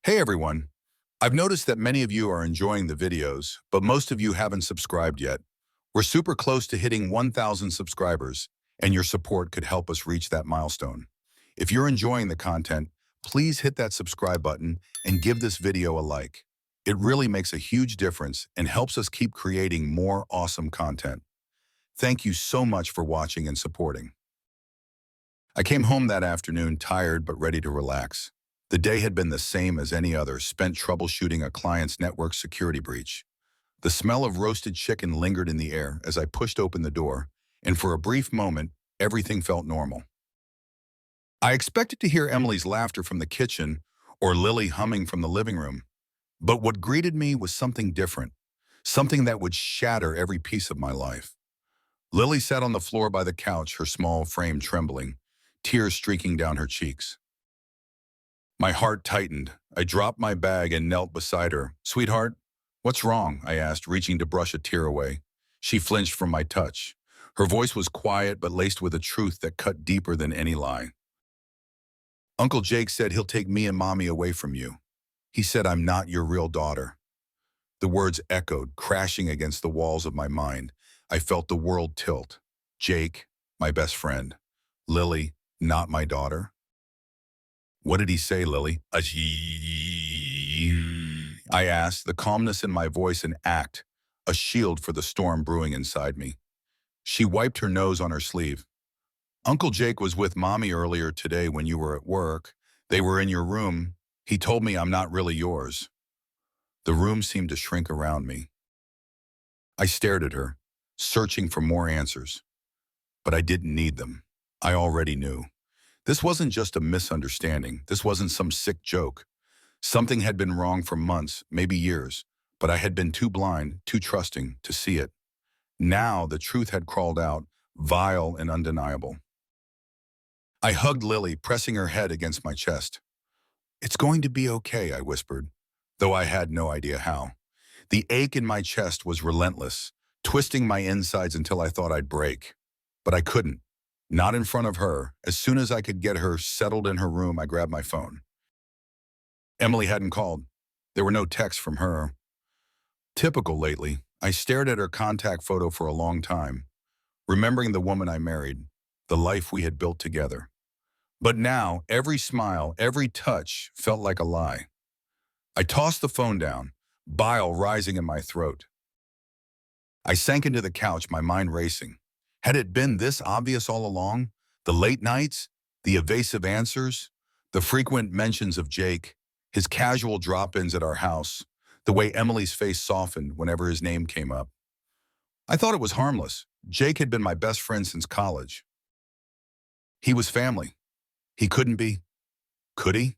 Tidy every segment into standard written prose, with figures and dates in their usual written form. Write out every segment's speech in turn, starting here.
Hey everyone, I've noticed that many of you are enjoying the videos, but most of you haven't subscribed yet. We're super close to hitting 1,000 subscribers, and your support could help us reach that milestone. If you're enjoying the content, please hit that subscribe button and give this video a like. It really makes a huge difference and helps us keep creating more awesome content. Thank you so much for watching and supporting. I came home that afternoon tired but ready to relax. The day had been the same as any other, spent troubleshooting a client's network security breach. The smell of roasted chicken lingered in the air as I pushed open the door, and for a brief moment, everything felt normal. I expected to hear Emily's laughter from the kitchen or Lily humming from the living room, but what greeted me was something different, something that would shatter every piece of my life. Lily sat on the floor by the couch, her small frame trembling, tears streaking down her cheeks. My heart tightened. I dropped my bag and knelt beside her. "Sweetheart, what's wrong?" I asked, reaching to brush a tear away. She flinched from my touch. Her voice was quiet but laced with a truth that cut deeper than any lie. "Uncle Jake said he'll take me and Mommy away from you. He said I'm not your real daughter." The words echoed, crashing against the walls of my mind. I felt the world tilt. Jake, my best friend. Lily, not my daughter. "What did he say, Lily?" I asked, the calmness in my voice an act, a shield for the storm brewing inside me. She wiped her nose on her sleeve. "Uncle Jake was with Mommy earlier today when you were at work. They were in your room. He told me I'm not really yours." The room seemed to shrink around me. I stared at her, searching for more answers. But I didn't need them. I already knew. This wasn't just a misunderstanding. This wasn't some sick joke. Something had been wrong for months, maybe years, but I had been too blind, too trusting to see it. Now the truth had crawled out, vile and undeniable. I hugged Lily, pressing her head against my chest. "It's going to be okay," I whispered, though I had no idea how. The ache in my chest was relentless, twisting my insides until I thought I'd break. But I couldn't. Not in front of her. As soon as I could get her settled in her room, I grabbed my phone. Emily hadn't called. There were no texts from her. Typical lately. I stared at her contact photo for a long time, remembering the woman I married, the life we had built together. But now, every smile, every touch felt like a lie. I tossed the phone down, bile rising in my throat. I sank into the couch, my mind racing. Had it been this obvious all along? The late nights, the evasive answers, the frequent mentions of Jake, his casual drop-ins at our house, the way Emily's face softened whenever his name came up. I thought it was harmless. Jake had been my best friend since college. He was family. He couldn't be. Could he?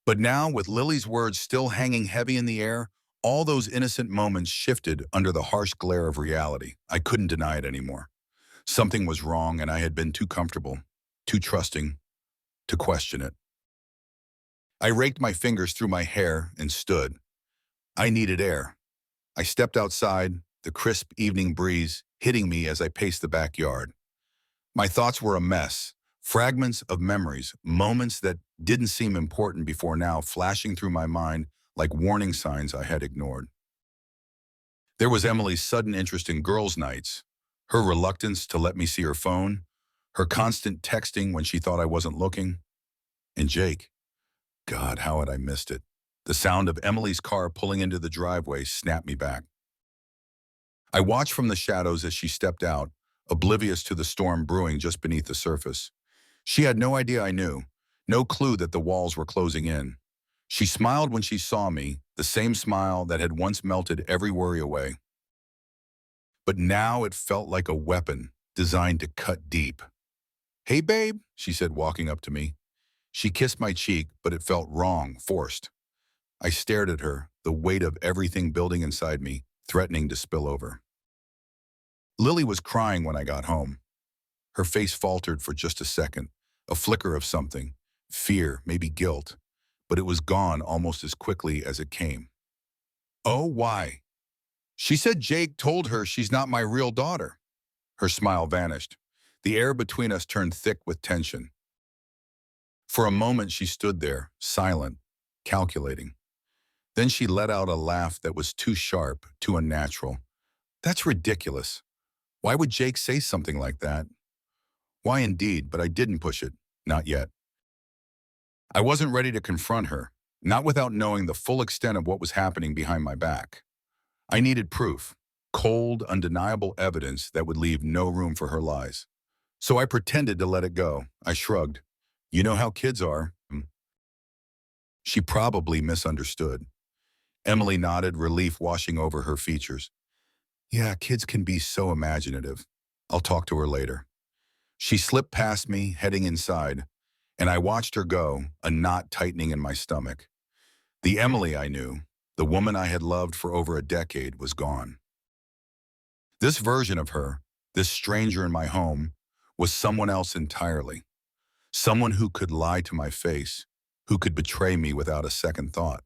But now, with Lily's words still hanging heavy in the air, all those innocent moments shifted under the harsh glare of reality. I couldn't deny it anymore. Something was wrong, and I had been too comfortable, too trusting, to question it. I raked my fingers through my hair and stood. I needed air. I stepped outside, the crisp evening breeze hitting me as I paced the backyard. My thoughts were a mess, fragments of memories, moments that didn't seem important before now flashing through my mind like warning signs I had ignored. There was Emily's sudden interest in girls' nights, her reluctance to let me see her phone, her constant texting when she thought I wasn't looking. And Jake. God, how had I missed it? The sound of Emily's car pulling into the driveway snapped me back. I watched from the shadows as she stepped out, oblivious to the storm brewing just beneath the surface. She had no idea I knew, no clue that the walls were closing in. She smiled when she saw me, the same smile that had once melted every worry away. But now it felt like a weapon designed to cut deep. "Hey, babe," she said, walking up to me. She kissed my cheek, but it felt wrong, forced. I stared at her, the weight of everything building inside me, threatening to spill over. Lily was crying when I got home. Her face faltered for just a second, a flicker of something, fear, maybe guilt, but it was gone almost as quickly as it came. "Oh, why?" "She said Jake told her she's not my real daughter." Her smile vanished. The air between us turned thick with tension. For a moment she stood there, silent, calculating. Then she let out a laugh that was too sharp, too unnatural. That's ridiculous. Why would Jake say something like that? Why indeed, but I didn't push it. Not yet. I wasn't ready to confront her, not without knowing the full extent of what was happening behind my back. I needed proof, cold, undeniable evidence that would leave no room for her lies. So I pretended to let it go. I shrugged. You know how kids are. She probably misunderstood. Emily nodded, relief washing over her features. Yeah, kids can be so imaginative. I'll talk to her later. She slipped past me, heading inside, and I watched her go, a knot tightening in my stomach. The Emily I knew, the woman I had loved for over a decade, was gone. This version of her, this stranger in my home, was someone else entirely. Someone who could lie to my face, who could betray me without a second thought.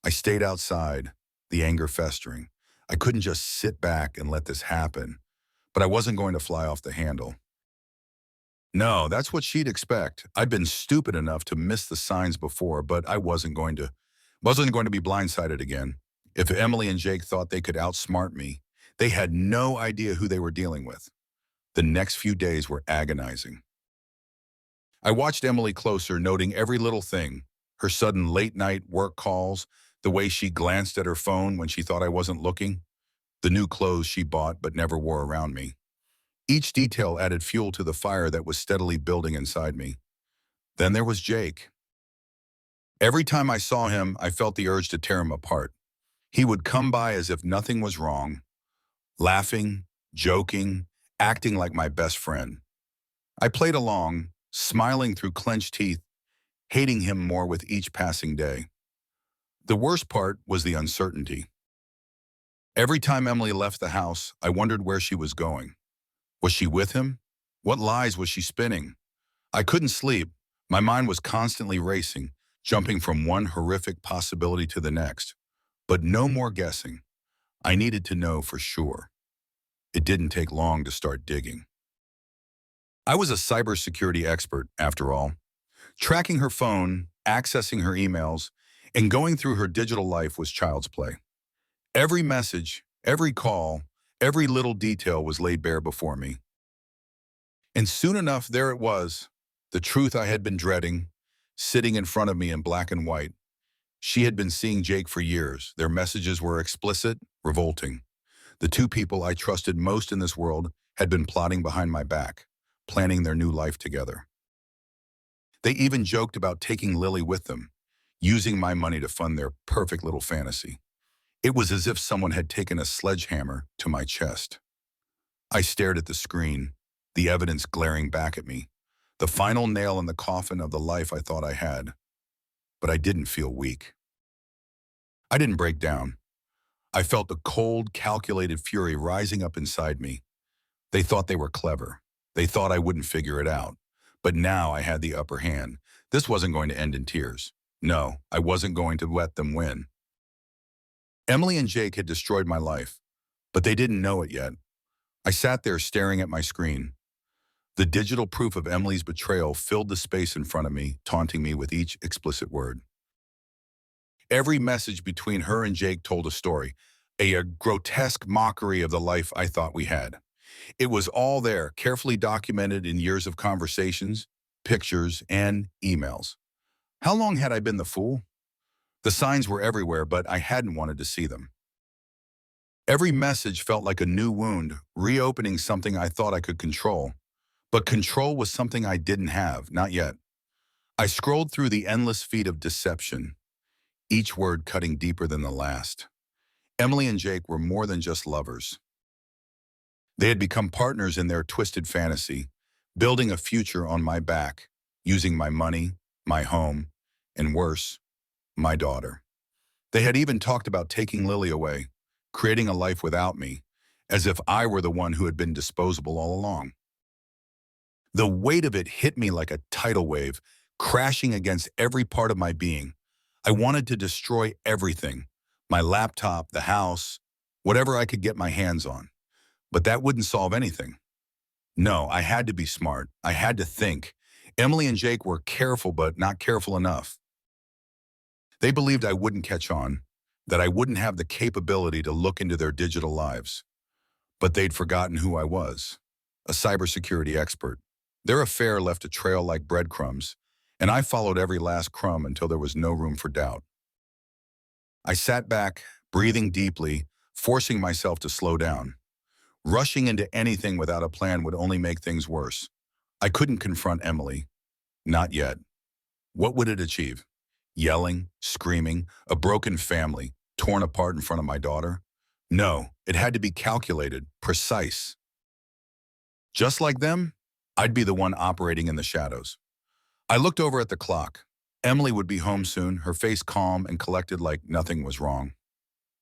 I stayed outside, the anger festering. I couldn't just sit back and let this happen, but I wasn't going to fly off the handle. No, that's what she'd expect. I'd been stupid enough to miss the signs before, but I wasn't going to be blindsided again. If Emily and Jake thought they could outsmart me, they had no idea who they were dealing with. The next few days were agonizing. I watched Emily closer, noting every little thing, her sudden late-night work calls, the way she glanced at her phone when she thought I wasn't looking, the new clothes she bought but never wore around me. Each detail added fuel to the fire that was steadily building inside me. Then there was Jake. Every time I saw him, I felt the urge to tear him apart. He would come by as if nothing was wrong, laughing, joking, acting like my best friend. I played along, smiling through clenched teeth, hating him more with each passing day. The worst part was the uncertainty. Every time Emily left the house, I wondered where she was going. Was she with him? What lies was she spinning? I couldn't sleep. My mind was constantly racing, jumping from one horrific possibility to the next. But no more guessing. I needed to know for sure. It didn't take long to start digging. I was a cybersecurity expert, after all. Tracking her phone, accessing her emails, and going through her digital life was child's play. Every message, every call, every little detail was laid bare before me. And soon enough, there it was, the truth I had been dreading, sitting in front of me in black and white. She had been seeing Jake for years. Their messages were explicit, revolting. The two people I trusted most in this world had been plotting behind my back, planning their new life together. They even joked about taking Lily with them, using my money to fund their perfect little fantasy. It was as if someone had taken a sledgehammer to my chest. I stared at the screen, the evidence glaring back at me, the final nail in the coffin of the life I thought I had. But I didn't feel weak. I didn't break down. I felt the cold, calculated fury rising up inside me. They thought they were clever. They thought I wouldn't figure it out. But now I had the upper hand. This wasn't going to end in tears. No, I wasn't going to let them win. Emily and Jake had destroyed my life, but they didn't know it yet. I sat there staring at my screen. The digital proof of Emily's betrayal filled the space in front of me, taunting me with each explicit word. Every message between her and Jake told a story, a grotesque mockery of the life I thought we had. It was all there, carefully documented in years of conversations, pictures, and emails. How long had I been the fool? The signs were everywhere, but I hadn't wanted to see them. Every message felt like a new wound, reopening something I thought I could control. But control was something I didn't have, not yet. I scrolled through the endless feed of deception, each word cutting deeper than the last. Emily and Jake were more than just lovers. They had become partners in their twisted fantasy, building a future on my back, using my money, my home, and worse, my daughter. They had even talked about taking Lily away, creating a life without me, as if I were the one who had been disposable all along. The weight of it hit me like a tidal wave, crashing against every part of my being. I wanted to destroy everything, my laptop, the house, whatever I could get my hands on. But that wouldn't solve anything. No, I had to be smart. I had to think. Emily and Jake were careful, but not careful enough. They believed I wouldn't catch on. that I wouldn't have the capability to look into their digital lives. But they'd forgotten who I was, a cybersecurity expert. Their affair left a trail like breadcrumbs, and I followed every last crumb until there was no room for doubt. I sat back, breathing deeply, forcing myself to slow down. Rushing into anything without a plan would only make things worse. I couldn't confront Emily. Not yet. What would it achieve? Yelling, screaming, a broken family, torn apart in front of my daughter? No, it had to be calculated, precise. Just like them, I'd be the one operating in the shadows. I looked over at the clock. Emily would be home soon, her face calm and collected like nothing was wrong.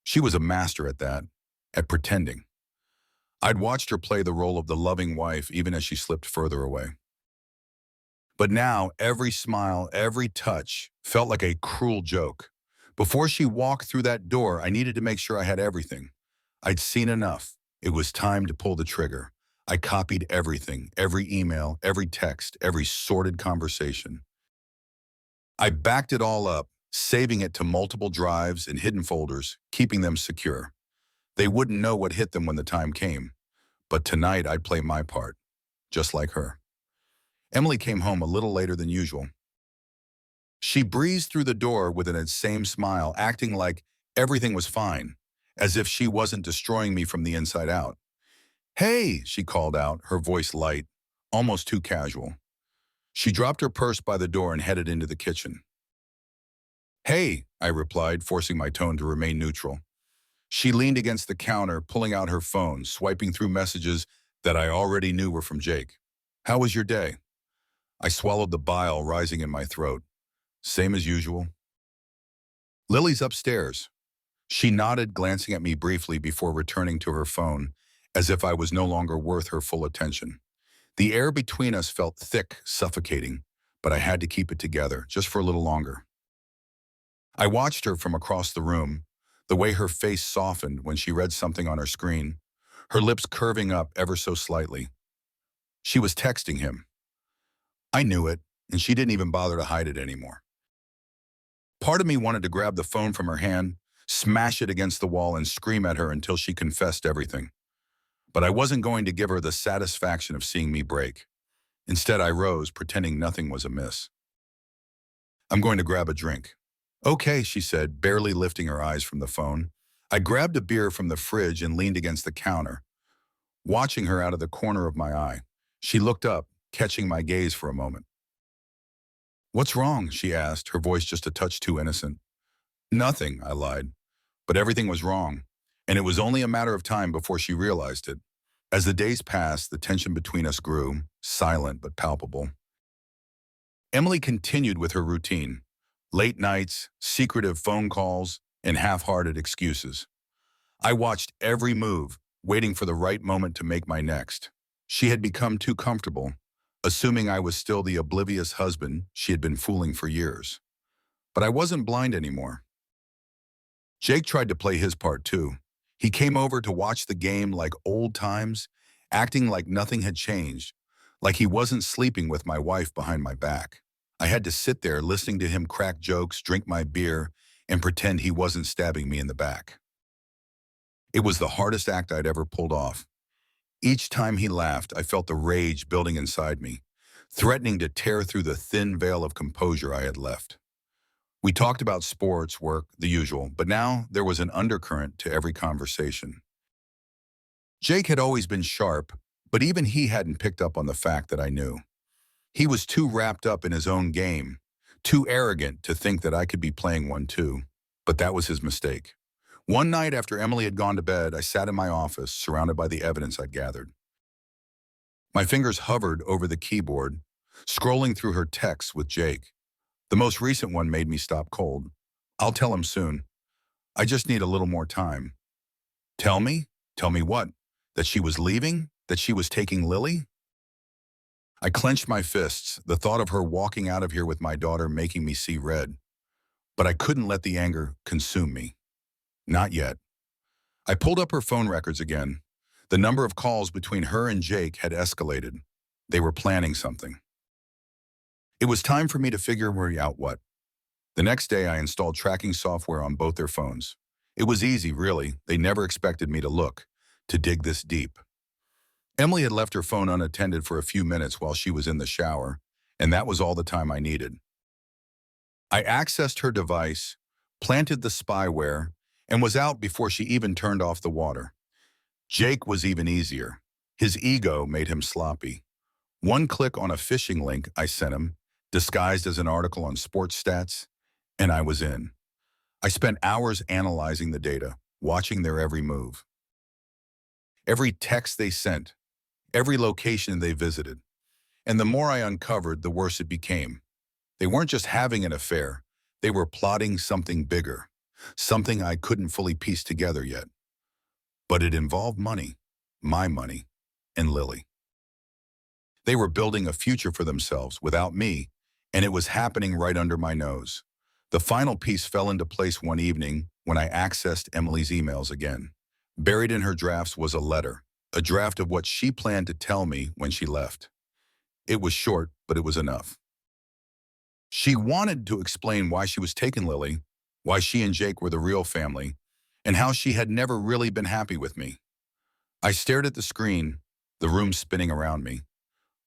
She was a master at that, at pretending. I'd watched her play the role of the loving wife even as she slipped further away. But now, every smile, every touch felt like a cruel joke. Before she walked through that door, I needed to make sure I had everything. I'd seen enough. It was time to pull the trigger. I copied everything, every email, every text, every sordid conversation. I backed it all up, saving it to multiple drives and hidden folders, keeping them secure. They wouldn't know what hit them when the time came. But tonight I'd play my part, just like her. Emily came home a little later than usual. She breezed through the door with an insane smile, acting like everything was fine, as if she wasn't destroying me from the inside out. "Hey," she called out, her voice light, almost too casual. She dropped her purse by the door and headed into the kitchen. "Hey," I replied, forcing my tone to remain neutral. She leaned against the counter, pulling out her phone, swiping through messages that I already knew were from Jake. "How was your day?" I swallowed the bile rising in my throat. "Same as usual." "Lily's upstairs." She nodded, glancing at me briefly before returning to her phone, as if I was no longer worth her full attention. The air between us felt thick, suffocating, but I had to keep it together, just for a little longer. I watched her from across the room, the way her face softened when she read something on her screen, her lips curving up ever so slightly. She was texting him. I knew it, and she didn't even bother to hide it anymore. Part of me wanted to grab the phone from her hand, smash it against the wall, and scream at her until she confessed everything. But I wasn't going to give her the satisfaction of seeing me break. Instead, I rose, pretending nothing was amiss. "I'm going to grab a drink." "Okay," she said, barely lifting her eyes from the phone. I grabbed a beer from the fridge and leaned against the counter, watching her out of the corner of my eye. She looked up, catching my gaze for a moment. "What's wrong?" she asked, her voice just a touch too innocent. "Nothing," I lied. But everything was wrong, and it was only a matter of time before she realized it. As the days passed, the tension between us grew, silent but palpable. Emily continued with her routine. Late nights, secretive phone calls, and half-hearted excuses. I watched every move, waiting for the right moment to make my next. She had become too comfortable, assuming I was still the oblivious husband she had been fooling for years. But I wasn't blind anymore. Jake tried to play his part too. He came over to watch the game like old times, acting like nothing had changed, like he wasn't sleeping with my wife behind my back. I had to sit there listening to him crack jokes, drink my beer, and pretend he wasn't stabbing me in the back. It was the hardest act I'd ever pulled off. Each time he laughed, I felt the rage building inside me, threatening to tear through the thin veil of composure I had left. We talked about sports, work, the usual, but now there was an undercurrent to every conversation. Jake had always been sharp, but even he hadn't picked up on the fact that I knew. He was too wrapped up in his own game, too arrogant to think that I could be playing one too. But that was his mistake. One night after Emily had gone to bed, I sat in my office, surrounded by the evidence I'd gathered. My fingers hovered over the keyboard, scrolling through her texts with Jake. The most recent one made me stop cold. "I'll tell him soon. I just need a little more time." "Tell me? Tell me what? That she was leaving? That she was taking Lily?" I clenched my fists, the thought of her walking out of here with my daughter making me see red. But I couldn't let the anger consume me. Not yet. I pulled up her phone records again. The number of calls between her and Jake had escalated. They were planning something. It was time for me to figure out what. The next day, I installed tracking software on both their phones. It was easy, really. They never expected me to look, to dig this deep. Emily had left her phone unattended for a few minutes while she was in the shower, and that was all the time I needed. I accessed her device, planted the spyware, and was out before she even turned off the water. Jake was even easier. His ego made him sloppy. One click on a phishing link I sent him, disguised as an article on sports stats, and I was in. I spent hours analyzing the data, watching their every move. Every text they sent, every location they visited. And the more I uncovered, the worse it became. They weren't just having an affair, they were plotting something bigger, something I couldn't fully piece together yet. But it involved money, my money, and Lily. They were building a future for themselves without me, and it was happening right under my nose. The final piece fell into place one evening when I accessed Emily's emails again. Buried in her drafts was a letter, a draft of what she planned to tell me when she left. It was short, but it was enough. She wanted to explain why she was taking Lily, why she and Jake were the real family, and how she had never really been happy with me. I stared at the screen, the room spinning around me.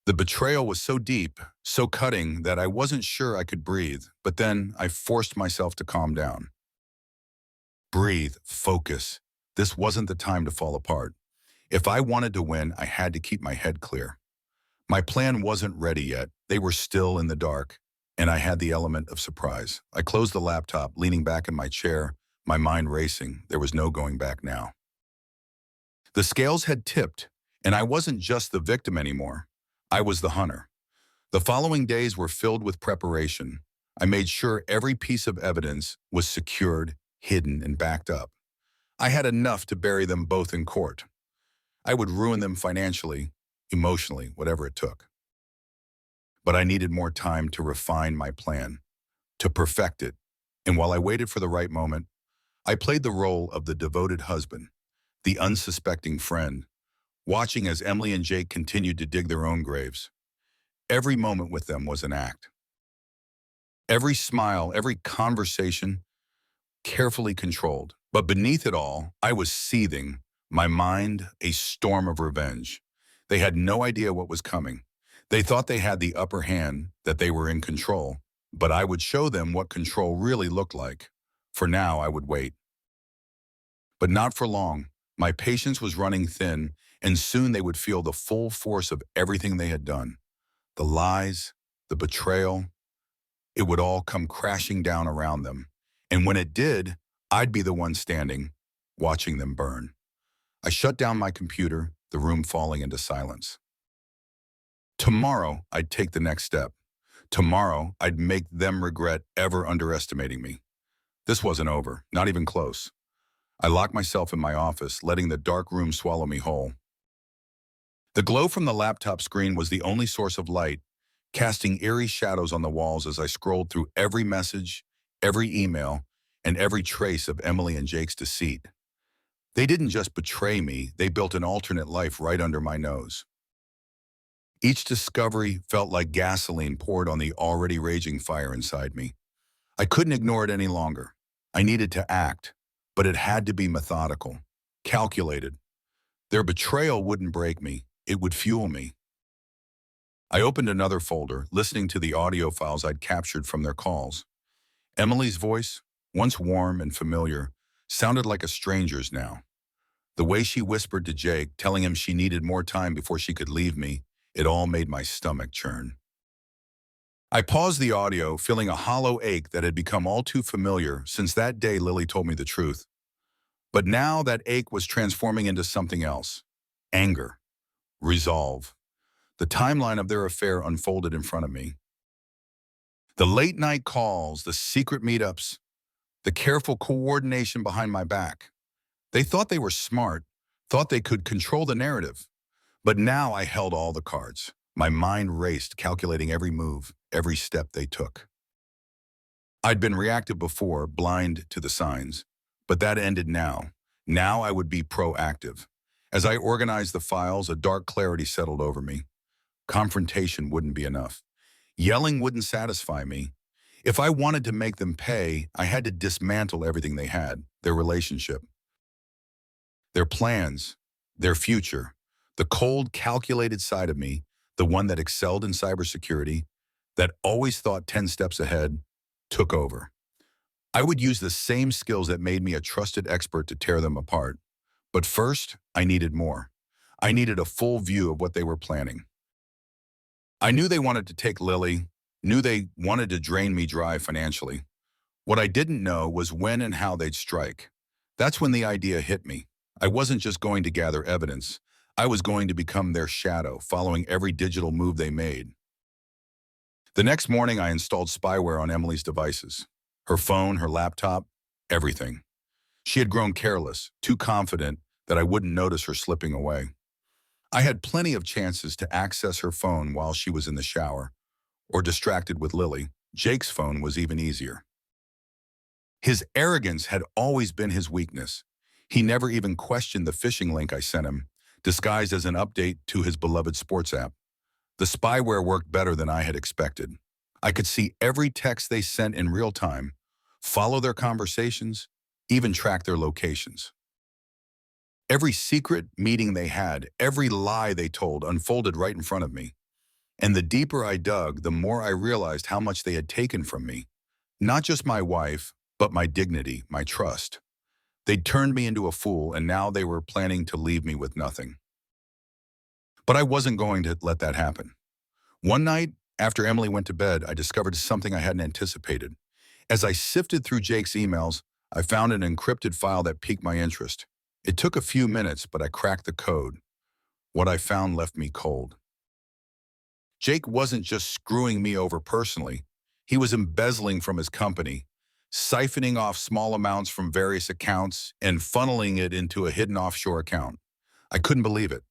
The betrayal was so deep, so cutting, that I wasn't sure I could breathe, but then I forced myself to calm down. Breathe, focus. This wasn't the time to fall apart. If I wanted to win, I had to keep my head clear. My plan wasn't ready yet. They were still in the dark, and I had the element of surprise. I closed the laptop, leaning back in my chair, my mind racing. There was no going back now. The scales had tipped, and I wasn't just the victim anymore. I was the hunter. The following days were filled with preparation. I made sure every piece of evidence was secured, hidden, and backed up. I had enough to bury them both in court. I would ruin them financially, emotionally, whatever it took. But I needed more time to refine my plan, to perfect it. And while I waited for the right moment, I played the role of the devoted husband, the unsuspecting friend, watching as Emily and Jake continued to dig their own graves. Every moment with them was an act. Every smile, every conversation, carefully controlled. But beneath it all, I was seething, my mind a storm of revenge. They had no idea what was coming. They thought they had the upper hand, that they were in control, but I would show them what control really looked like. For now, I would wait. But not for long. My patience was running thin, and soon they would feel the full force of everything they had done. The lies, the betrayal, it would all come crashing down around them. And when it did, I'd be the one standing, watching them burn. I shut down my computer, the room falling into silence. Tomorrow, I'd take the next step. Tomorrow, I'd make them regret ever underestimating me. This wasn't over, not even close. I locked myself in my office, letting the dark room swallow me whole. The glow from the laptop screen was the only source of light, casting eerie shadows on the walls as I scrolled through every message, every email, and every trace of Emily and Jake's deceit. They didn't just betray me, they built an alternate life right under my nose. Each discovery felt like gasoline poured on the already raging fire inside me. I couldn't ignore it any longer. I needed to act, but it had to be methodical, calculated. Their betrayal wouldn't break me, it would fuel me. I opened another folder, listening to the audio files I'd captured from their calls. Emily's voice, once warm and familiar, sounded like a stranger's now. The way she whispered to Jake, telling him she needed more time before she could leave me, it all made my stomach churn. I paused the audio, feeling a hollow ache that had become all too familiar since that day Lily told me the truth. But now that ache was transforming into something else. Anger. Resolve. The timeline of their affair unfolded in front of me. The late-night calls, the secret meetups, the careful coordination behind my back. They thought they were smart, thought they could control the narrative. But now I held all the cards. My mind raced, calculating every move, every step they took. I'd been reactive before, blind to the signs. But that ended now. Now I would be proactive. As I organized the files, a dark clarity settled over me. Confrontation wouldn't be enough. Yelling wouldn't satisfy me. If I wanted to make them pay, I had to dismantle everything they had, their relationship, their plans, their future. The cold, calculated side of me, the one that excelled in cybersecurity, that always thought 10 steps ahead, took over. I would use the same skills that made me a trusted expert to tear them apart. But first, I needed more. I needed a full view of what they were planning. I knew they wanted to take Lily, knew they wanted to drain me dry financially. What I didn't know was when and how they'd strike. That's when the idea hit me. I wasn't just going to gather evidence. I was going to become their shadow, following every digital move they made. The next morning, I installed spyware on Emily's devices. Her phone, her laptop, everything. She had grown careless, too confident that I wouldn't notice her slipping away. I had plenty of chances to access her phone while she was in the shower, or distracted with Lily. Jake's phone was even easier. His arrogance had always been his weakness. He never even questioned the phishing link I sent him, disguised as an update to his beloved sports app. The spyware worked better than I had expected. I could see every text they sent in real time, follow their conversations, even track their locations. Every secret meeting they had, every lie they told unfolded right in front of me. And the deeper I dug, the more I realized how much they had taken from me. Not just my wife, but my dignity, my trust. They'd turned me into a fool, and now they were planning to leave me with nothing. But I wasn't going to let that happen. One night, after Emily went to bed, I discovered something I hadn't anticipated. As I sifted through Jake's emails, I found an encrypted file that piqued my interest. It took a few minutes, but I cracked the code. What I found left me cold. Jake wasn't just screwing me over personally. He was embezzling from his company, siphoning off small amounts from various accounts and funneling it into a hidden offshore account. I couldn't believe it.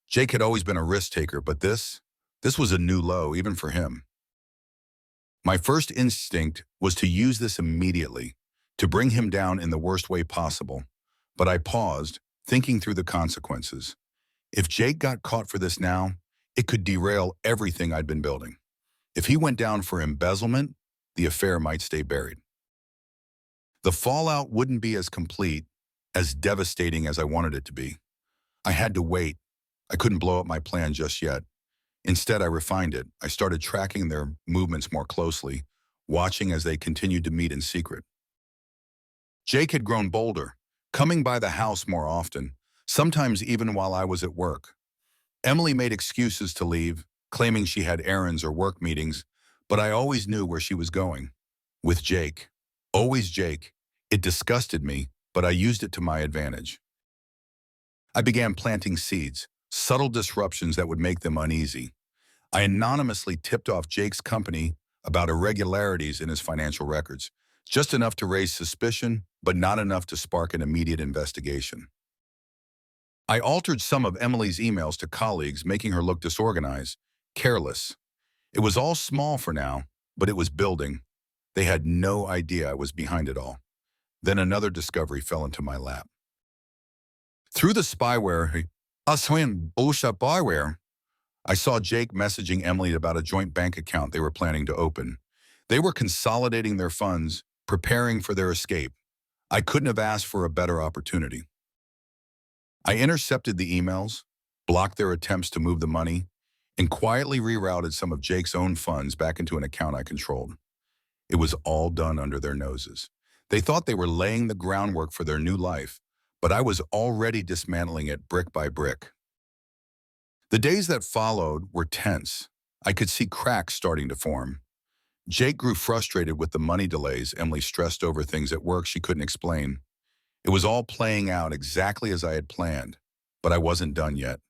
Jake had always been a risk taker, but this was a new low, even for him. My first instinct was to use this immediately, to bring him down in the worst way possible. But I paused, thinking through the consequences. If Jake got caught for this now, it could derail everything I'd been building. If he went down for embezzlement, the affair might stay buried. The fallout wouldn't be as complete, as devastating as I wanted it to be. I had to wait. I couldn't blow up my plan just yet. Instead, I refined it. I started tracking their movements more closely, watching as they continued to meet in secret. Jake had grown bolder, coming by the house more often, sometimes even while I was at work. Emily made excuses to leave, claiming she had errands or work meetings, but I always knew where she was going. With Jake. Always Jake. It disgusted me, but I used it to my advantage. I began planting seeds, subtle disruptions that would make them uneasy. I anonymously tipped off Jake's company about irregularities in his financial records, just enough to raise suspicion, but not enough to spark an immediate investigation. I altered some of Emily's emails to colleagues, making her look disorganized, careless. It was all small for now, but it was building. They had no idea I was behind it all. Then another discovery fell into my lap. Through the spyware, I saw Jake messaging Emily about a joint bank account they were planning to open. They were consolidating their funds, preparing for their escape. I couldn't have asked for a better opportunity. I intercepted the emails, blocked their attempts to move the money, and quietly rerouted some of Jake's own funds back into an account I controlled. It was all done under their noses. They thought they were laying the groundwork for their new life, but I was already dismantling it brick by brick. The days that followed were tense. I could see cracks starting to form. Jake grew frustrated with the money delays. Emily stressed over things at work she couldn't explain. It was all playing out exactly as I had planned, but I wasn't done yet.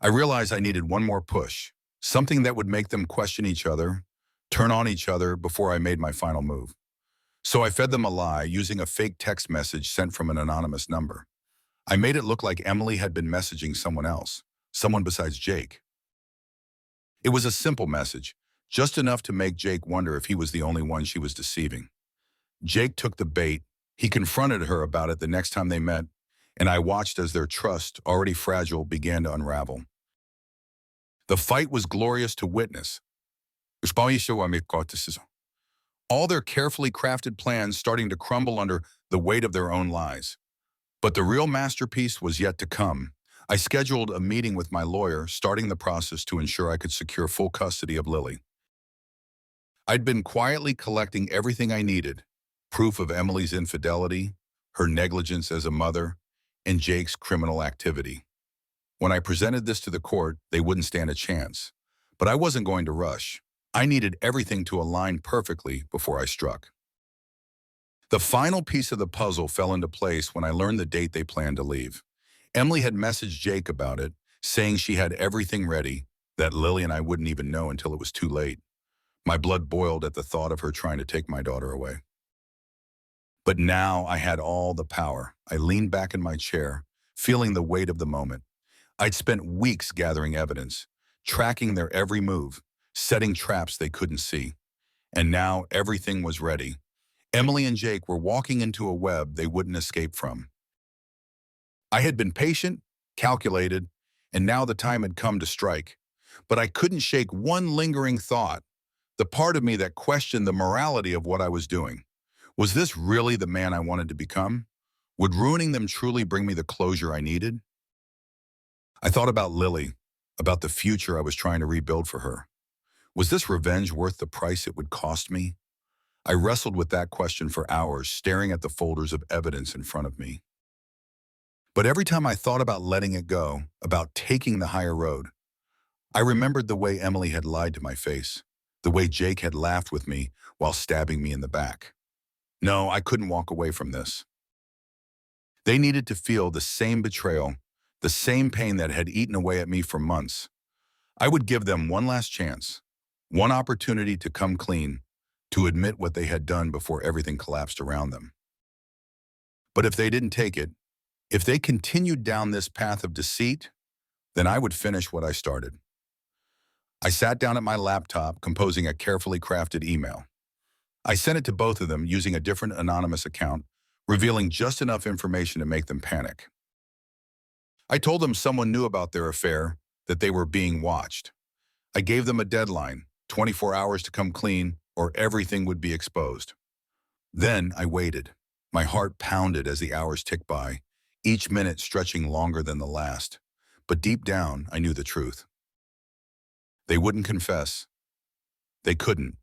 I realized I needed one more push, something that would make them question each other, turn on each other before I made my final move. So I fed them a lie using a fake text message sent from an anonymous number. I made it look like Emily had been messaging someone else, someone besides Jake. It was a simple message, just enough to make Jake wonder if he was the only one she was deceiving. Jake took the bait. He confronted her about it the next time they met, and I watched as their trust, already fragile, began to unravel. The fight was glorious to witness. all their carefully crafted plans starting to crumble under the weight of their own lies. But the real masterpiece was yet to come. I scheduled a meeting with my lawyer, starting the process to ensure I could secure full custody of Lily. I'd been quietly collecting everything I needed: proof of Emily's infidelity, her negligence as a mother, and Jake's criminal activity. When I presented this to the court, they wouldn't stand a chance. But I wasn't going to rush. I needed everything to align perfectly before I struck. The final piece of the puzzle fell into place when I learned the date they planned to leave. Emily had messaged Jake about it, saying she had everything ready, that Lily and I wouldn't even know until it was too late. My blood boiled at the thought of her trying to take my daughter away. But now I had all the power. I leaned back in my chair, feeling the weight of the moment. I'd spent weeks gathering evidence, tracking their every move, setting traps they couldn't see. And now everything was ready. Emily and Jake were walking into a web they wouldn't escape from. I had been patient, calculated, and now the time had come to strike. But I couldn't shake one lingering thought, the part of me that questioned the morality of what I was doing. Was this really the man I wanted to become? Would ruining them truly bring me the closure I needed? I thought about Lily, about the future I was trying to rebuild for her. Was this revenge worth the price it would cost me? I wrestled with that question for hours, staring at the folders of evidence in front of me. But every time I thought about letting it go, about taking the higher road, I remembered the way Emily had lied to my face, the way Jake had laughed with me while stabbing me in the back. No, I couldn't walk away from this. They needed to feel the same betrayal, the same pain that had eaten away at me for months. I would give them one last chance, one opportunity to come clean, to admit what they had done before everything collapsed around them. But if they didn't take it, if they continued down this path of deceit, then I would finish what I started. I sat down at my laptop, composing a carefully crafted email. I sent it to both of them using a different anonymous account, revealing just enough information to make them panic. I told them someone knew about their affair, that they were being watched. I gave them a deadline, 24 hours to come clean, or everything would be exposed. Then I waited. My heart pounded as the hours ticked by, each minute stretching longer than the last. But deep down, I knew the truth. They wouldn't confess. They couldn't.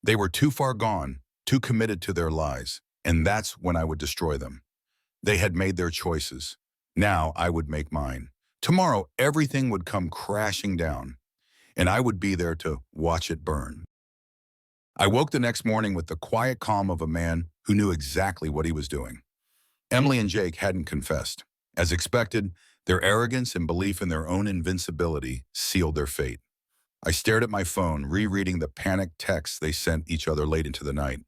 They were too far gone, too committed to their lies, and that's when I would destroy them. They had made their choices. Now I would make mine. Tomorrow, everything would come crashing down, and I would be there to watch it burn. I woke the next morning with the quiet calm of a man who knew exactly what he was doing. Emily and Jake hadn't confessed. As expected, their arrogance and belief in their own invincibility sealed their fate. I stared at my phone, rereading the panicked texts they sent each other late into the night.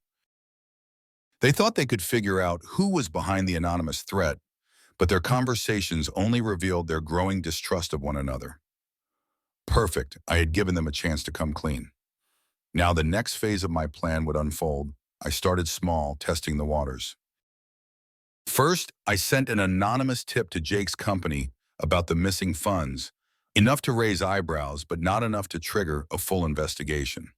They thought they could figure out who was behind the anonymous threat, but their conversations only revealed their growing distrust of one another. Perfect, I had given them a chance to come clean. Now the next phase of my plan would unfold. I started small, testing the waters. First, I sent an anonymous tip to Jake's company about the missing funds, enough to raise eyebrows, but not enough to trigger a full investigation.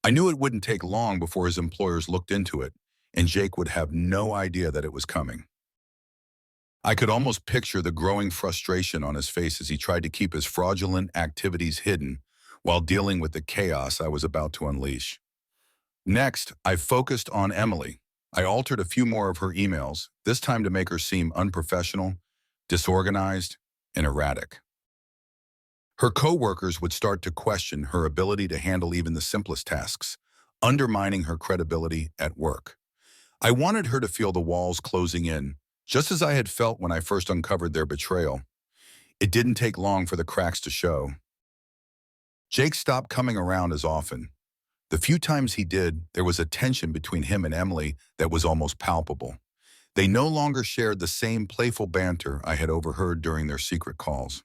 I knew it wouldn't take long before his employers looked into it, and Jake would have no idea that it was coming. I could almost picture the growing frustration on his face as he tried to keep his fraudulent activities hidden while dealing with the chaos I was about to unleash. Next, I focused on Emily. I altered a few more of her emails, this time to make her seem unprofessional, disorganized, and erratic. Her coworkers would start to question her ability to handle even the simplest tasks, undermining her credibility at work. I wanted her to feel the walls closing in, just as I had felt when I first uncovered their betrayal. It didn't take long for the cracks to show. Jake stopped coming around as often. The few times he did, there was a tension between him and Emily that was almost palpable. They no longer shared the same playful banter I had overheard during their secret calls.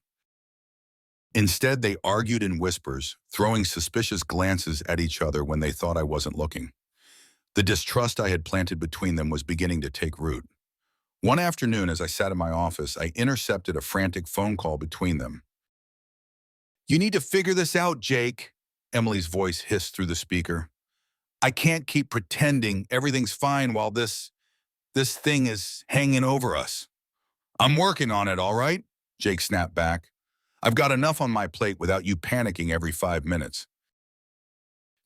Instead, they argued in whispers, throwing suspicious glances at each other when they thought I wasn't looking. The distrust I had planted between them was beginning to take root. One afternoon, as I sat in my office, I intercepted a frantic phone call between them. "You need to figure this out, Jake," Emily's voice hissed through the speaker. I can't keep pretending everything's fine while this thing is hanging over us. I'm working on it, all right? Jake snapped back. I've got enough on my plate without you panicking every 5 minutes.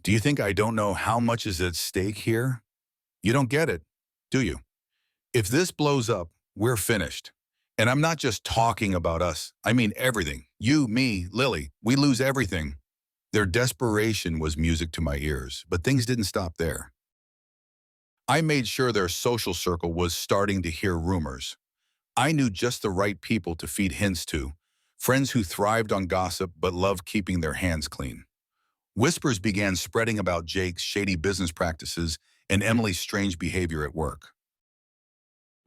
Do you think I don't know how much is at stake here? You don't get it, do you? If this blows up, we're finished. And I'm not just talking about us. I mean everything. You, me, Lily. We lose everything. Their desperation was music to my ears, but things didn't stop there. I made sure their social circle was starting to hear rumors. I knew just the right people to feed hints to, friends who thrived on gossip but loved keeping their hands clean. Whispers began spreading about Jake's shady business practices and Emily's strange behavior at work.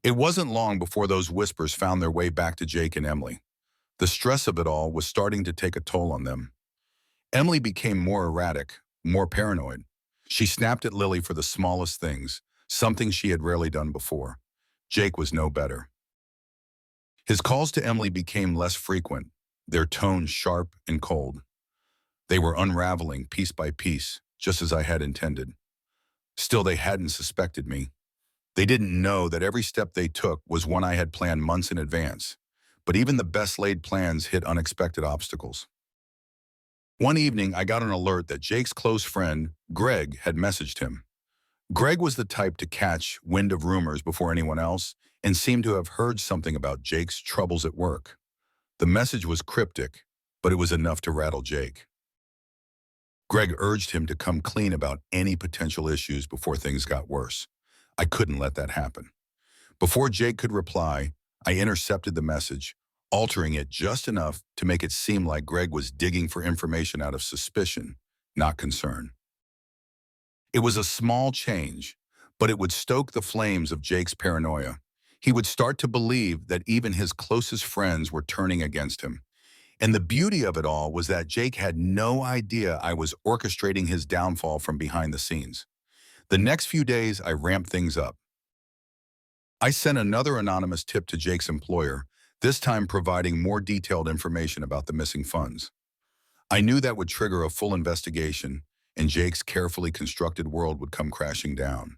It wasn't long before those whispers found their way back to Jake and Emily. The stress of it all was starting to take a toll on them. Emily became more erratic, more paranoid. She snapped at Lily for the smallest things, something she had rarely done before. Jake was no better. His calls to Emily became less frequent, their tone sharp and cold. They were unraveling piece by piece, just as I had intended. Still, they hadn't suspected me. They didn't know that every step they took was one I had planned months in advance. But even the best-laid plans hit unexpected obstacles. One evening, I got an alert that Jake's close friend, Greg, had messaged him. Greg was the type to catch wind of rumors before anyone else and seemed to have heard something about Jake's troubles at work. The message was cryptic, but it was enough to rattle Jake. Greg urged him to come clean about any potential issues before things got worse. I couldn't let that happen. Before Jake could reply, I intercepted the message, altering it just enough to make it seem like Greg was digging for information out of suspicion, not concern. It was a small change, but it would stoke the flames of Jake's paranoia. He would start to believe that even his closest friends were turning against him. And the beauty of it all was that Jake had no idea I was orchestrating his downfall from behind the scenes. The next few days, I ramped things up. I sent another anonymous tip to Jake's employer, this time providing more detailed information about the missing funds. I knew that would trigger a full investigation, and Jake's carefully constructed world would come crashing down.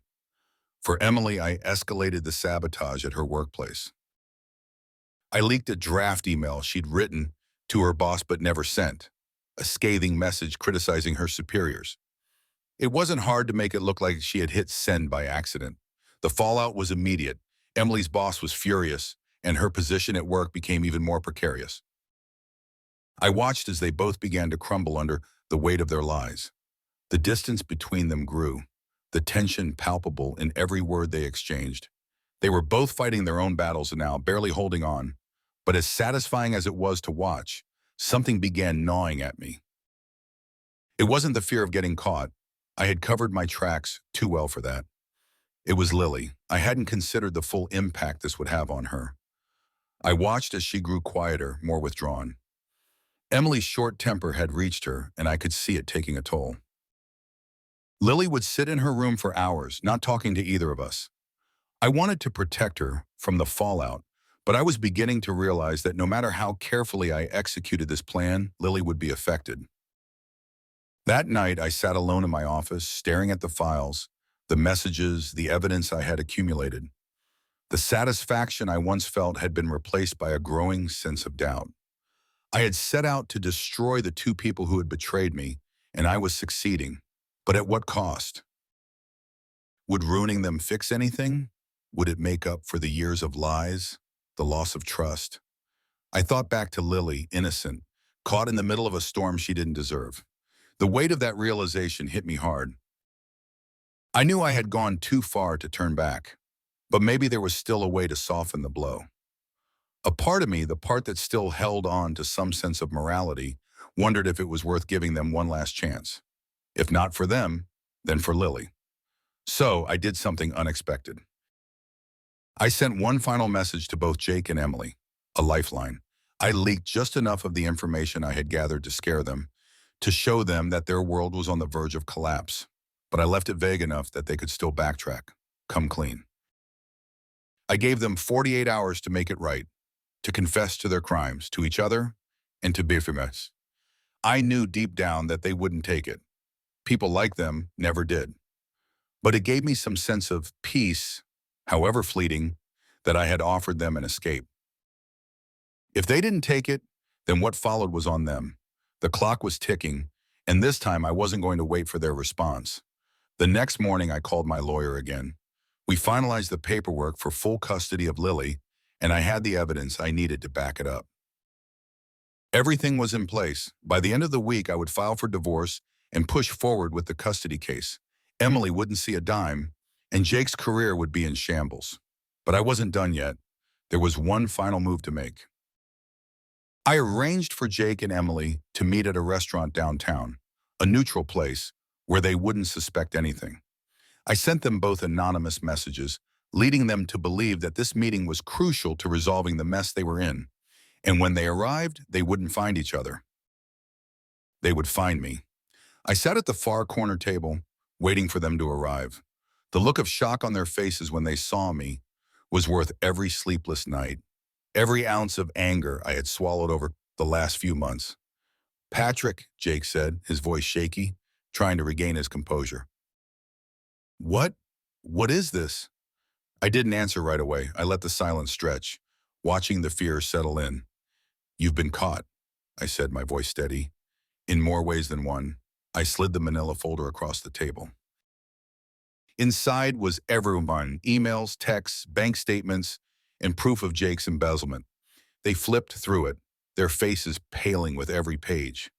For Emily, I escalated the sabotage at her workplace. I leaked a draft email she'd written to her boss but never sent, a scathing message criticizing her superiors. It wasn't hard to make it look like she had hit send by accident. The fallout was immediate. Emily's boss was furious, and her position at work became even more precarious. I watched as they both began to crumble under the weight of their lies. The distance between them grew, the tension palpable in every word they exchanged. They were both fighting their own battles now, barely holding on. But as satisfying as it was to watch, something began gnawing at me. It wasn't the fear of getting caught. I had covered my tracks too well for that. It was Lily. I hadn't considered the full impact this would have on her. I watched as she grew quieter, more withdrawn. Emily's short temper had reached her, and I could see it taking a toll. Lily would sit in her room for hours, not talking to either of us. I wanted to protect her from the fallout, but I was beginning to realize that no matter how carefully I executed this plan, Lily would be affected. That night, I sat alone in my office, staring at the files, the messages, the evidence I had accumulated. The satisfaction I once felt had been replaced by a growing sense of doubt. I had set out to destroy the two people who had betrayed me, and I was succeeding. But at what cost? Would ruining them fix anything? Would it make up for the years of lies, the loss of trust? I thought back to Lily, innocent, caught in the middle of a storm she didn't deserve. The weight of that realization hit me hard. I knew I had gone too far to turn back, but maybe there was still a way to soften the blow. A part of me, the part that still held on to some sense of morality, wondered if it was worth giving them one last chance. If not for them, then for Lily. So I did something unexpected. I sent one final message to both Jake and Emily, a lifeline. I leaked just enough of the information I had gathered to scare them, to show them that their world was on the verge of collapse. But I left it vague enough that they could still backtrack, come clean. I gave them 48 hours to make it right, to confess to their crimes, to each other, and to Betrayal. I knew deep down that they wouldn't take it. People like them never did. But it gave me some sense of peace, however fleeting, that I had offered them an escape. If they didn't take it, then what followed was on them. The clock was ticking, and this time I wasn't going to wait for their response. The next morning, I called my lawyer again. We finalized the paperwork for full custody of Lily, and I had the evidence I needed to back it up. Everything was in place. By the end of the week, I would file for divorce and push forward with the custody case. Emily wouldn't see a dime, and Jake's career would be in shambles. But I wasn't done yet. There was one final move to make. I arranged for Jake and Emily to meet at a restaurant downtown, a neutral place where they wouldn't suspect anything. I sent them both anonymous messages, leading them to believe that this meeting was crucial to resolving the mess they were in. And when they arrived, they wouldn't find each other. They would find me. I sat at the far corner table, waiting for them to arrive. The look of shock on their faces when they saw me was worth every sleepless night, every ounce of anger I had swallowed over the last few months. "Patrick," Jake said, his voice shaky, trying to regain his composure. "What? What is this?" I didn't answer right away. I let the silence stretch, watching the fear settle in. "You've been caught," I said, my voice steady. In more ways than one, I slid the manila folder across the table. Inside was everyone, emails, texts, bank statements, and proof of Jake's embezzlement. They flipped through it, their faces paling with every page.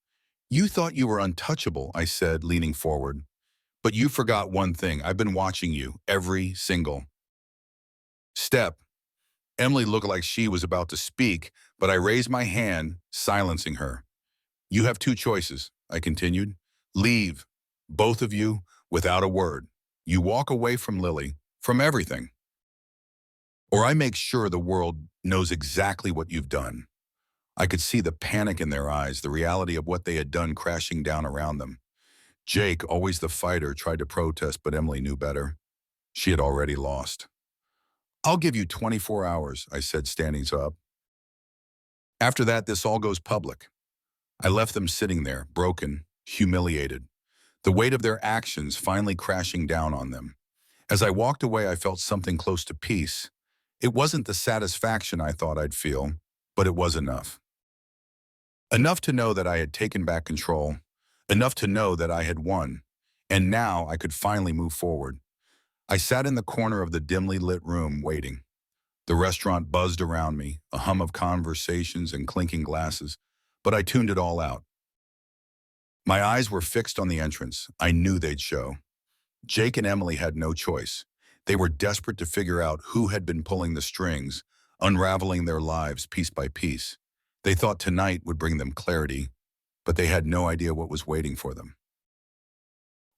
"You thought you were untouchable," I said, leaning forward. "But you forgot one thing. I've been watching you, every single step." Emily looked like she was about to speak, but I raised my hand, silencing her. "You have two choices," I continued. "Leave, both of you, without a word. You walk away from Lily, from everything. Or I make sure the world knows exactly what you've done." I could see the panic in their eyes, the reality of what they had done crashing down around them. Jake, always the fighter, tried to protest, but Emily knew better. She had already lost. "I'll give you 24 hours, I said, standing up. "After that, this all goes public." I left them sitting there, broken, humiliated, the weight of their actions finally crashing down on them. As I walked away, I felt something close to peace. It wasn't the satisfaction I thought I'd feel, but it was enough. Enough to know that I had taken back control, enough to know that I had won, and now I could finally move forward. I sat in the corner of the dimly lit room, waiting. The restaurant buzzed around me, a hum of conversations and clinking glasses, but I tuned it all out. My eyes were fixed on the entrance. I knew they'd show. Jake and Emily had no choice. They were desperate to figure out who had been pulling the strings, unraveling their lives piece by piece. They thought tonight would bring them clarity, but they had no idea what was waiting for them.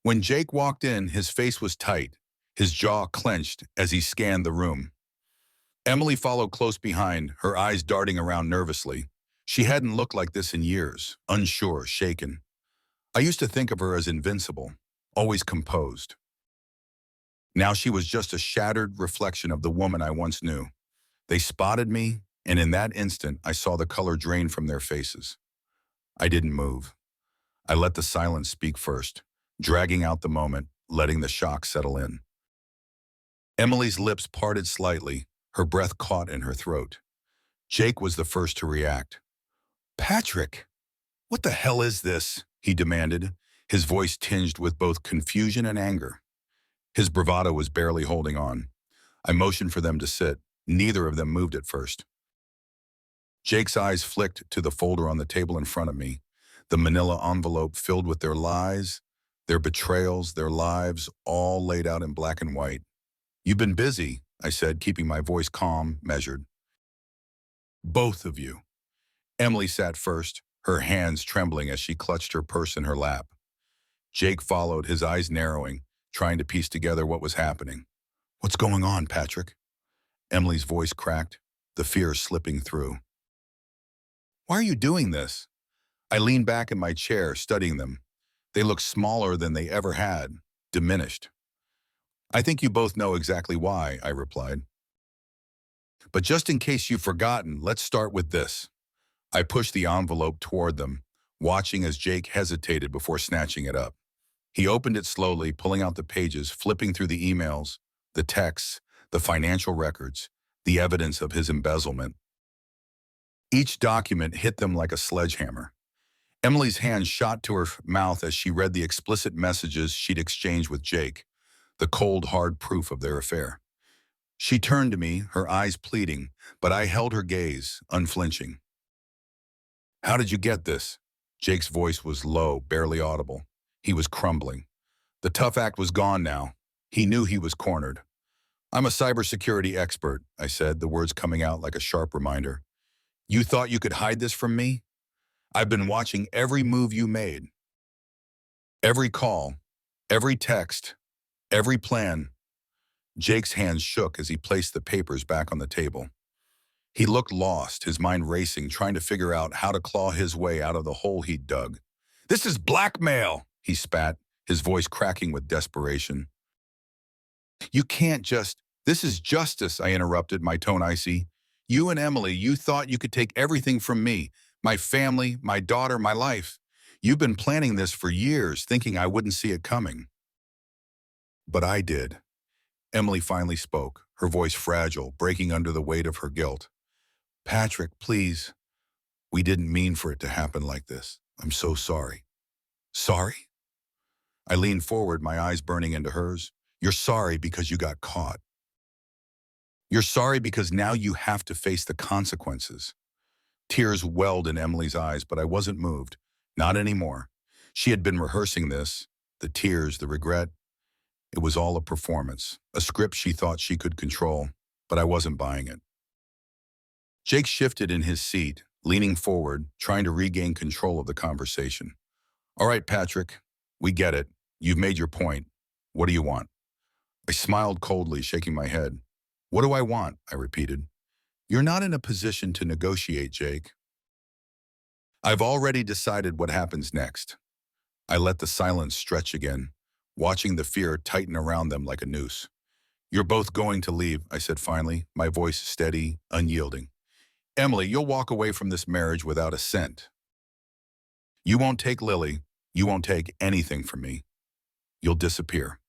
When Jake walked in, his face was tight, his jaw clenched as he scanned the room. Emily followed close behind, her eyes darting around nervously. She hadn't looked like this in years, unsure, shaken. I used to think of her as invincible, always composed. Now she was just a shattered reflection of the woman I once knew. They spotted me, and in that instant, I saw the color drain from their faces. I didn't move. I let the silence speak first, dragging out the moment, letting the shock settle in. Emily's lips parted slightly, her breath caught in her throat. Jake was the first to react. "Patrick, what the hell is this?" he demanded, his voice tinged with both confusion and anger. His bravado was barely holding on. I motioned for them to sit. Neither of them moved at first. Jake's eyes flicked to the folder on the table in front of me, the manila envelope filled with their lies, their betrayals, their lives, all laid out in black and white. "You've been busy," I said, keeping my voice calm, measured. "Both of you." Emily sat first, her hands trembling as she clutched her purse in her lap. Jake followed, his eyes narrowing, trying to piece together what was happening. "What's going on, Patrick?" Emily's voice cracked, the fear slipping through. "Why are you doing this?" I leaned back in my chair, studying them. They looked smaller than they ever had, diminished. "I think you both know exactly why," I replied. "But just in case you've forgotten, let's start with this." I pushed the envelope toward them, watching as Jake hesitated before snatching it up. He opened it slowly, pulling out the pages, flipping through the emails, the texts, the financial records, the evidence of his embezzlement. Each document hit them like a sledgehammer. Emily's hand shot to her mouth as she read the explicit messages she'd exchanged with Jake, the cold, hard proof of their affair. She turned to me, her eyes pleading, but I held her gaze, unflinching. "How did you get this?" Jake's voice was low, barely audible. He was crumbling. The tough act was gone now. He knew he was cornered. "I'm a cybersecurity expert," I said, the words coming out like a sharp reminder. "You thought you could hide this from me? I've been watching every move you made. Every call, every text, every plan." Jake's hands shook as he placed the papers back on the table. He looked lost, his mind racing, trying to figure out how to claw his way out of the hole he'd dug. "This is blackmail," he spat, his voice cracking with desperation. "You can't just— This is justice," I interrupted, my tone icy. "You and Emily, you thought you could take everything from me, my family, my daughter, my life. You've been planning this for years, thinking I wouldn't see it coming." "But I did." Emily finally spoke, her voice fragile, breaking under the weight of her guilt. "Patrick, please. We didn't mean for it to happen like this. I'm so sorry." "Sorry?" I leaned forward, my eyes burning into hers. "You're sorry because you got caught. You're sorry because now you have to face the consequences." Tears welled in Emily's eyes, but I wasn't moved. Not anymore. She had been rehearsing this, the tears, the regret. It was all a performance, a script she thought she could control, but I wasn't buying it. Jake shifted in his seat, leaning forward, trying to regain control of the conversation. "All right, Patrick, we get it. You've made your point. What do you want?" I smiled coldly, shaking my head. "What do I want?" I repeated. "You're not in a position to negotiate, Jake. I've already decided what happens next." I let the silence stretch again, watching the fear tighten around them like a noose. "You're both going to leave," I said finally, my voice steady, unyielding. "Emily, you'll walk away from this marriage without a cent. You won't take Lily. You won't take anything from me. You'll disappear."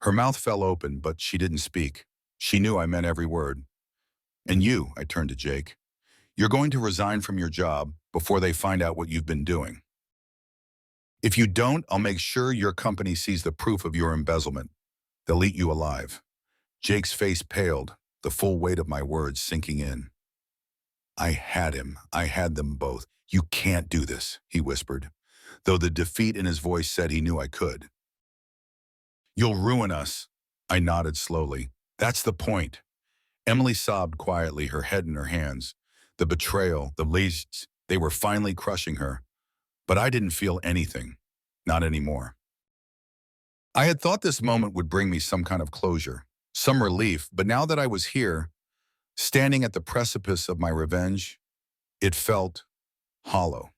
Her mouth fell open, but she didn't speak. She knew I meant every word. "And you," I turned to Jake, "you're going to resign from your job before they find out what you've been doing. If you don't, I'll make sure your company sees the proof of your embezzlement. They'll eat you alive." Jake's face paled, the full weight of my words sinking in. I had him. I had them both. "You can't do this," he whispered, though the defeat in his voice said he knew I could. "You'll ruin us." I nodded slowly. "That's the point." Emily sobbed quietly, her head in her hands. The betrayal, the laziness, they were finally crushing her. But I didn't feel anything. Not anymore. I had thought this moment would bring me some kind of closure, some relief, but now that I was here, standing at the precipice of my revenge, it felt hollow.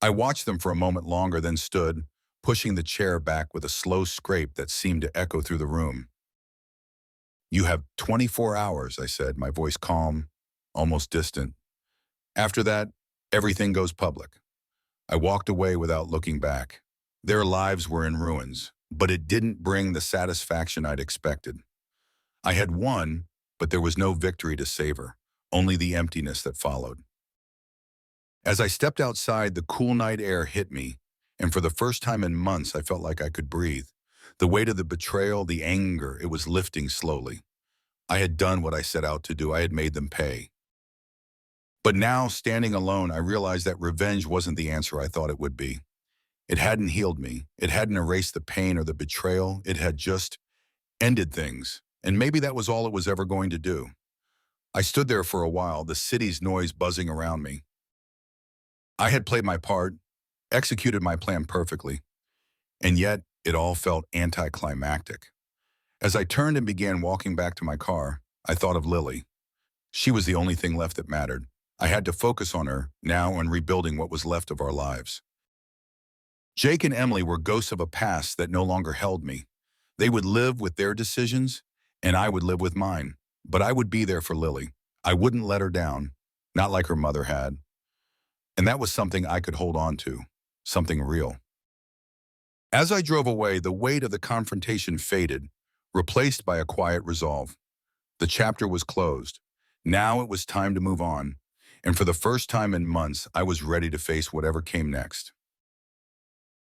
I watched them for a moment longer, then stood, pushing the chair back with a slow scrape that seemed to echo through the room. "You have 24 hours, I said, my voice calm, almost distant. "After that, everything goes public." I walked away without looking back. Their lives were in ruins, but it didn't bring the satisfaction I'd expected. I had won, but there was no victory to savor, only the emptiness that followed. As I stepped outside, the cool night air hit me, and for the first time in months, I felt like I could breathe. The weight of the betrayal, the anger, it was lifting slowly. I had done what I set out to do. I had made them pay. But now, standing alone, I realized that revenge wasn't the answer I thought it would be. It hadn't healed me. It hadn't erased the pain or the betrayal. It had just ended things, and maybe that was all it was ever going to do. I stood there for a while, the city's noise buzzing around me. I had played my part, executed my plan perfectly, and yet it all felt anticlimactic. As I turned and began walking back to my car, I thought of Lily. She was the only thing left that mattered. I had to focus on her now and rebuilding what was left of our lives. Jake and Emily were ghosts of a past that no longer held me. They would live with their decisions, and I would live with mine. But I would be there for Lily. I wouldn't let her down, not like her mother had. And that was something I could hold on to, something real. As I drove away, the weight of the confrontation faded, replaced by a quiet resolve. The chapter was closed. Now it was time to move on. And for the first time in months, I was ready to face whatever came next.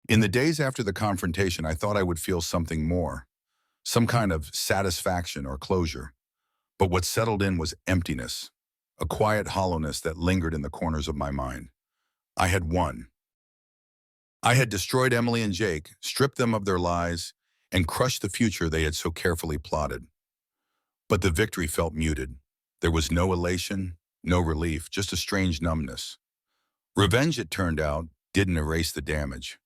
In the days after the confrontation, I thought I would feel something more, some kind of satisfaction or closure. But what settled in was emptiness, a quiet hollowness that lingered in the corners of my mind. I had won. I had destroyed Emily and Jake, stripped them of their lies, and crushed the future they had so carefully plotted. But the victory felt muted. There was no elation, no relief, just a strange numbness. Revenge, it turned out, didn't erase the damage.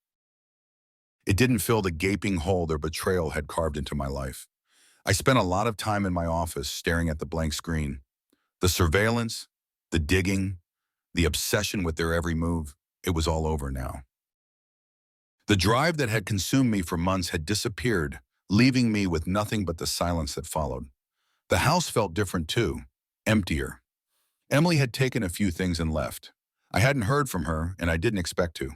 It didn't fill the gaping hole their betrayal had carved into my life. I spent a lot of time in my office staring at the blank screen. The surveillance, the digging, the obsession with their every move, it was all over now. The drive that had consumed me for months had disappeared, leaving me with nothing but the silence that followed. The house felt different too, emptier. Emily had taken a few things and left. I hadn't heard from her, and I didn't expect to.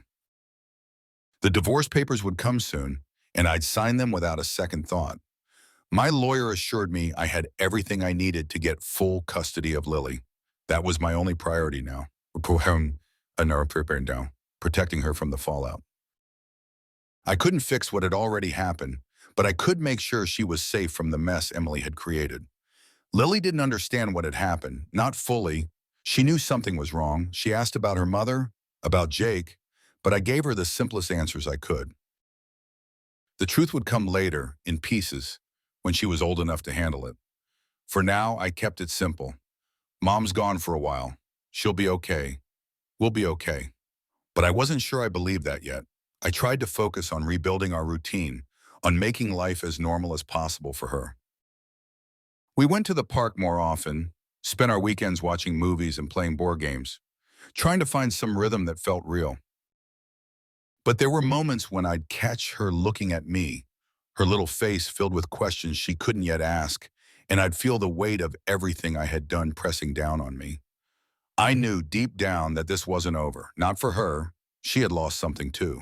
The divorce papers would come soon, and I'd sign them without a second thought. My lawyer assured me I had everything I needed to get full custody of Lily. That was my only priority now. Protecting her from the fallout. I couldn't fix what had already happened, but I could make sure she was safe from the mess Emily had created. Lily didn't understand what had happened, not fully. She knew something was wrong. She asked about her mother, about Jake, but I gave her the simplest answers I could. The truth would come later, in pieces, when she was old enough to handle it. For now, I kept it simple. Mom's gone for a while. She'll be okay. We'll be okay. But I wasn't sure I believed that yet. I tried to focus on rebuilding our routine, on making life as normal as possible for her. We went to the park more often, spent our weekends watching movies and playing board games, trying to find some rhythm that felt real. But there were moments when I'd catch her looking at me, her little face filled with questions she couldn't yet ask, and I'd feel the weight of everything I had done pressing down on me. I knew deep down that this wasn't over, not for her. She had lost something too.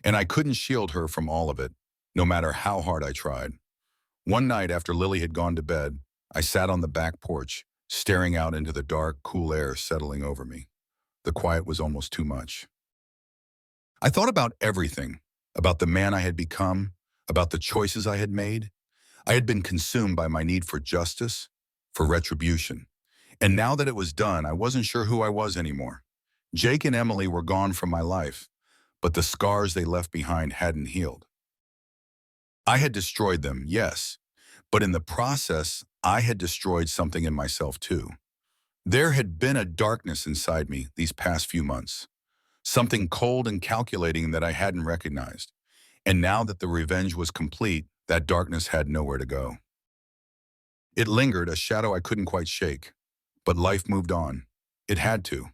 And I couldn't shield her from all of it, no matter how hard I tried. One night after Lily had gone to bed, I sat on the back porch, staring out into the dark, cool air settling over me. The quiet was almost too much. I thought about everything, about the man I had become, about the choices I had made. I had been consumed by my need for justice, for retribution. And now that it was done, I wasn't sure who I was anymore. Jake and Emily were gone from my life, but the scars they left behind hadn't healed. I had destroyed them, yes, but in the process, I had destroyed something in myself too. There had been a darkness inside me these past few months, something cold and calculating that I hadn't recognized. And now that the revenge was complete, that darkness had nowhere to go. It lingered, a shadow I couldn't quite shake. But life moved on. It had to.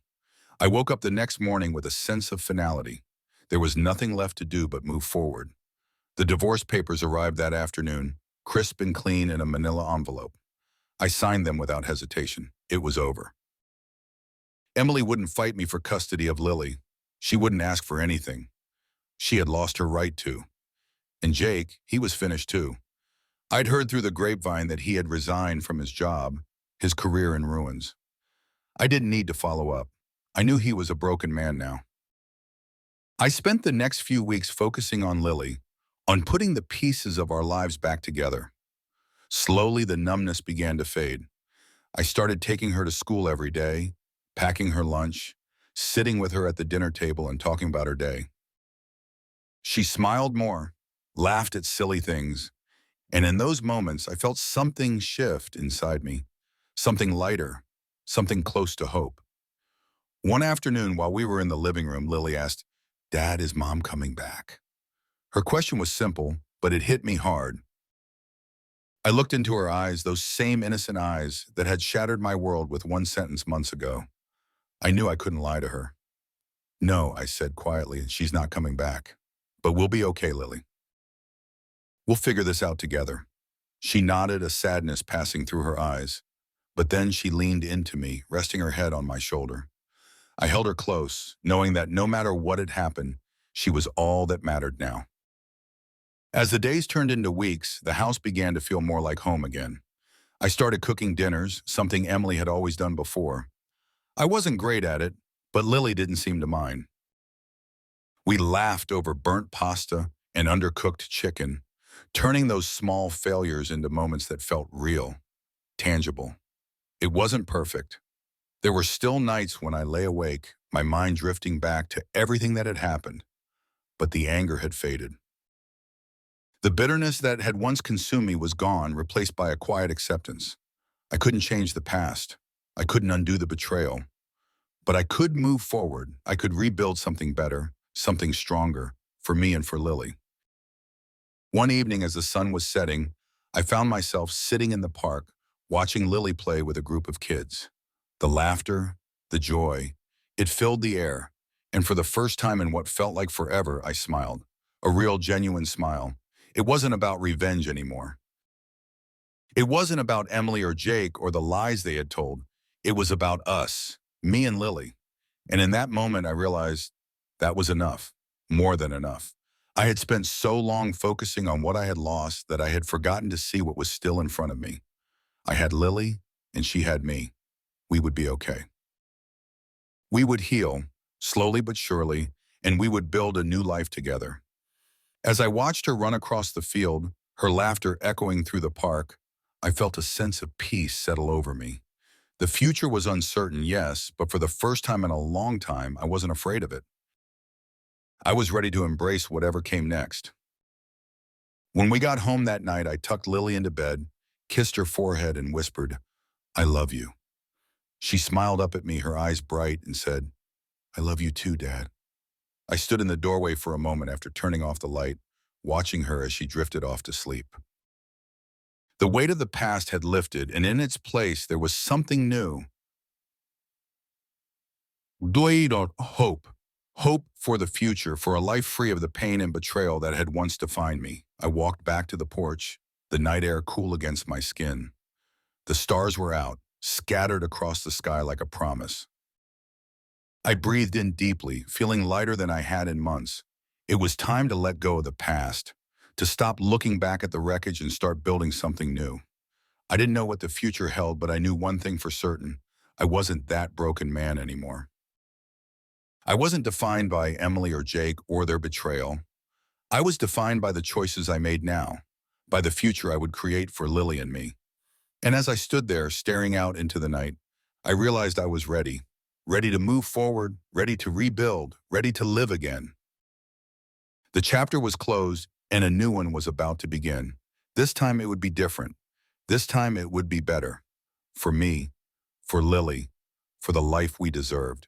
I woke up the next morning with a sense of finality. There was nothing left to do but move forward. The divorce papers arrived that afternoon, crisp and clean in a manila envelope. I signed them without hesitation. It was over. Emily wouldn't fight me for custody of Lily. She wouldn't ask for anything. She had lost her right to. And Jake, he was finished too. I'd heard through the grapevine that he had resigned from his job, his career in ruins. I didn't need to follow up. I knew he was a broken man now. I spent the next few weeks focusing on Lily, on putting the pieces of our lives back together. Slowly, the numbness began to fade. I started taking her to school every day, packing her lunch, sitting with her at the dinner table and talking about her day. She smiled more, laughed at silly things, and in those moments, I felt something shift inside me, something lighter, something close to hope. One afternoon, while we were in the living room, Lily asked, "Dad, is Mom coming back?" Her question was simple, but it hit me hard. I looked into her eyes, those same innocent eyes that had shattered my world with one sentence months ago. I knew I couldn't lie to her. "No," I said quietly, "she's not coming back. But we'll be okay, Lily. We'll figure this out together." She nodded, a sadness passing through her eyes. But then she leaned into me, resting her head on my shoulder. I held her close, knowing that no matter what had happened, she was all that mattered now. As the days turned into weeks, the house began to feel more like home again. I started cooking dinners, something Emily had always done before. I wasn't great at it, but Lily didn't seem to mind. We laughed over burnt pasta and undercooked chicken, turning those small failures into moments that felt real, tangible. It wasn't perfect. There were still nights when I lay awake, my mind drifting back to everything that had happened, but the anger had faded. The bitterness that had once consumed me was gone, replaced by a quiet acceptance. I couldn't change the past. I couldn't undo the betrayal. But I could move forward. I could rebuild something better, something stronger, for me and for Lily. One evening as the sun was setting, I found myself sitting in the park, watching Lily play with a group of kids. The laughter, the joy, it filled the air, and for the first time in what felt like forever, I smiled. A real, genuine smile. It wasn't about revenge anymore. It wasn't about Emily or Jake or the lies they had told. It was about us, me and Lily. And in that moment, I realized that was enough, more than enough. I had spent so long focusing on what I had lost that I had forgotten to see what was still in front of me. I had Lily, and she had me. We would be okay. We would heal, slowly but surely, and we would build a new life together. As I watched her run across the field, her laughter echoing through the park, I felt a sense of peace settle over me. The future was uncertain, yes, but for the first time in a long time, I wasn't afraid of it. I was ready to embrace whatever came next. When we got home that night, I tucked Lily into bed, kissed her forehead, and whispered, "I love you." She smiled up at me, her eyes bright, and said, "I love you too, Dad." I stood in the doorway for a moment after turning off the light, watching her as she drifted off to sleep. The weight of the past had lifted, and in its place there was something new. Hope. Hope for the future, for a life free of the pain and betrayal that had once defined me. I walked back to the porch, the night air cool against my skin. The stars were out, scattered across the sky like a promise. I breathed in deeply, feeling lighter than I had in months. It was time to let go of the past, to stop looking back at the wreckage and start building something new. I didn't know what the future held, but I knew one thing for certain. I wasn't that broken man anymore. I wasn't defined by Emily or Jake or their betrayal. I was defined by the choices I made now, by the future I would create for Lily and me. And as I stood there, staring out into the night, I realized I was ready. Ready to move forward, ready to rebuild, ready to live again. The chapter was closed, and a new one was about to begin. This time it would be different. This time it would be better. For me, for Lily, for the life we deserved.